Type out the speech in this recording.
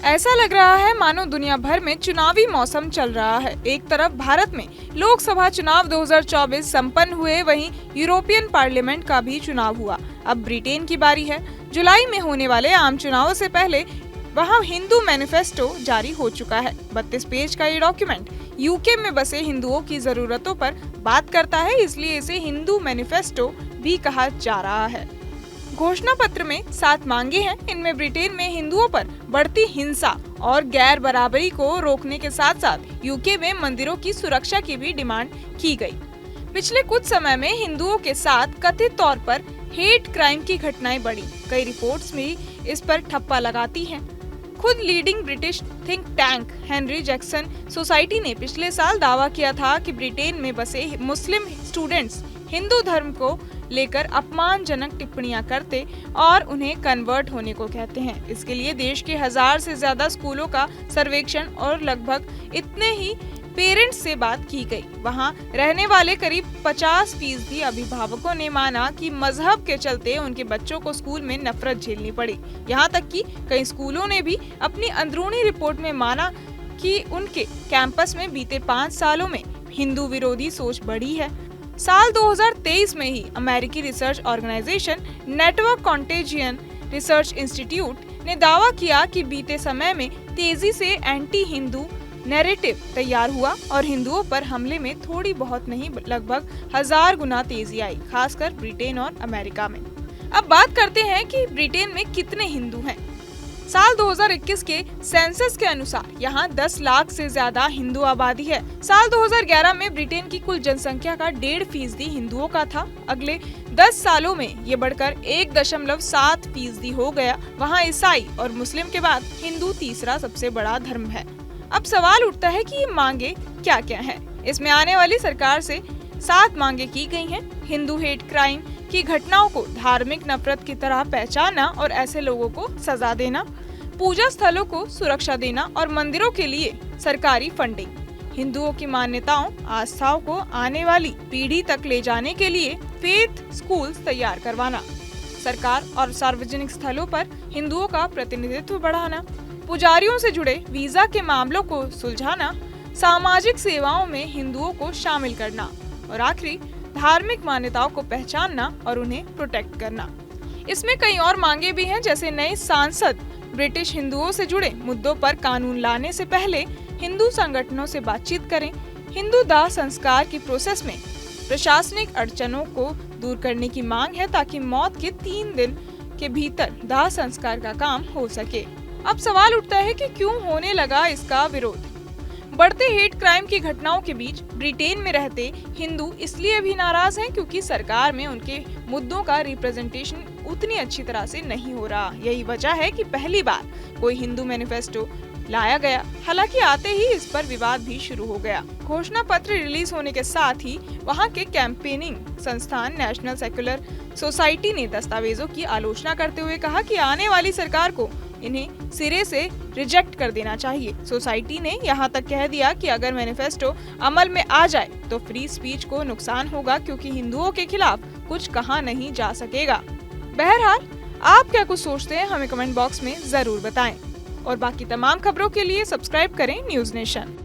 ऐसा लग रहा है मानो दुनिया भर में चुनावी मौसम चल रहा है। एक तरफ भारत में लोकसभा चुनाव 2024 संपन्न हुए, वहीं यूरोपियन पार्लियामेंट का भी चुनाव हुआ। अब ब्रिटेन की बारी है। जुलाई में होने वाले आम चुनावों से पहले वहां हिंदू मैनिफेस्टो जारी हो चुका है। 32 पेज का ये डॉक्यूमेंट यूके में बसे हिंदुओं की जरूरतों पर बात करता है, इसलिए इसे हिंदू मैनिफेस्टो भी कहा जा रहा है। घोषणा पत्र में 7 मांगे हैं। इनमें ब्रिटेन में हिंदुओं पर बढ़ती हिंसा और गैर बराबरी को रोकने के साथ साथ यूके में मंदिरों की सुरक्षा की भी डिमांड की गई। पिछले कुछ समय में हिंदुओं के साथ कथित तौर पर हेट क्राइम की घटनाएं बढ़ी। कई रिपोर्ट्स भी इस पर ठप्पा लगाती हैं। खुद leading British think tank Henry Jackson society ने पिछले साल दावा किया था कि ब्रिटेन में बसे मुस्लिम स्टूडेंट्स हिंदू धर्म को लेकर अपमानजनक टिप्पणियां करते और उन्हें कन्वर्ट होने को कहते हैं। इसके लिए देश के 1000 से ज्यादा स्कूलों का सर्वेक्षण और लगभग इतने ही पेरेंट्स से बात की गई। वहां रहने वाले करीब 50% अभिभावकों ने माना कि मजहब के चलते उनके बच्चों को स्कूल में नफरत झेलनी पड़ी। यहां तक कि कई स्कूलों ने भी अपनी अंदरूनी रिपोर्ट में माना कि उनके कैंपस में बीते 5 सालों में हिंदू विरोधी सोच बढ़ी है। साल 2023 में ही अमेरिकी research organization network contagion research institute ने दावा किया कि बीते समय में तेजी से एंटी हिंदू नैरेटिव तैयार हुआ और हिंदुओं पर हमले में थोड़ी बहुत नहीं लगभग 1000 गुना तेजी आई, खासकर ब्रिटेन और अमेरिका में। अब बात करते हैं कि ब्रिटेन में कितने हिंदू हैं। साल 2021 के सेंसस के अनुसार यहाँ 10 लाख से ज्यादा हिंदू आबादी है। साल 2011 में ब्रिटेन की कुल जनसंख्या का 1.5% हिंदुओं का था। अगले 10 सालों में ये बढ़कर 1.7% हो गया। वहाँ ईसाई और मुस्लिम के बाद हिंदू तीसरा सबसे बड़ा धर्म है। अब सवाल उठता है कि ये मांगे क्या क्या हैं। इसमें आने वाली सरकार से 7 मांगे की गई हैं। हिंदू हेट क्राइम की घटनाओं को धार्मिक नफरत की तरह पहचानना और ऐसे लोगों को सजा देना, पूजा स्थलों को सुरक्षा देना और मंदिरों के लिए सरकारी फंडिंग, हिंदुओं की मान्यताओं आस्थाओं को आने वाली पीढ़ी तक ले जाने के लिए फेथ स्कूल्स तैयार करवाना, सरकार और सार्वजनिक स्थलों पर हिंदुओं का प्रतिनिधित्व बढ़ाना, पुजारियों से जुड़े वीजा के मामलों को सुलझाना, सामाजिक सेवाओं में हिंदुओं को शामिल करना और आखिरी धार्मिक मान्यताओं को पहचानना और उन्हें प्रोटेक्ट करना। इसमें कई और मांगे भी हैं, जैसे नए सांसद ब्रिटिश हिंदुओं से जुड़े मुद्दों पर कानून लाने से पहले हिंदू संगठनों से बातचीत करें, हिंदू दाह संस्कार की प्रोसेस में प्रशासनिक अड़चनों को दूर करने की मांग है ताकि मौत के 3 दिन के भीतर दाह संस्कार का काम हो सके। अब सवाल उठता है कि क्यों होने लगा इसका विरोध। बढ़ते हेट क्राइम की घटनाओं के बीच ब्रिटेन में रहते हिंदू इसलिए भी नाराज हैं क्योंकि सरकार में उनके मुद्दों का रिप्रेजेंटेशन उतनी अच्छी तरह से नहीं हो रहा। यही वजह है कि पहली बार कोई हिंदू मैनिफेस्टो लाया गया। हालांकि आते ही इस पर विवाद भी शुरू हो गया। घोषणा पत्र रिलीज होने के साथ ही वहां के कैंपेनिंग संस्थान नेशनल सेक्युलर सोसाइटी ने दस्तावेजों की आलोचना करते हुए कहा कि आने वाली सरकार को इन्हें सिरे से रिजेक्ट कर देना चाहिए। सोसाइटी ने यहाँ तक कह दिया कि अगर मैनिफेस्टो अमल में आ जाए तो फ्री स्पीच को नुकसान होगा क्योंकि हिंदुओं के खिलाफ कुछ कहा नहीं जा सकेगा। बहरहाल आप क्या कुछ सोचते हैं हमें कमेंट बॉक्स में जरूर बताएं और बाकी तमाम खबरों के लिए सब्सक्राइब करें न्यूज़ नेशन।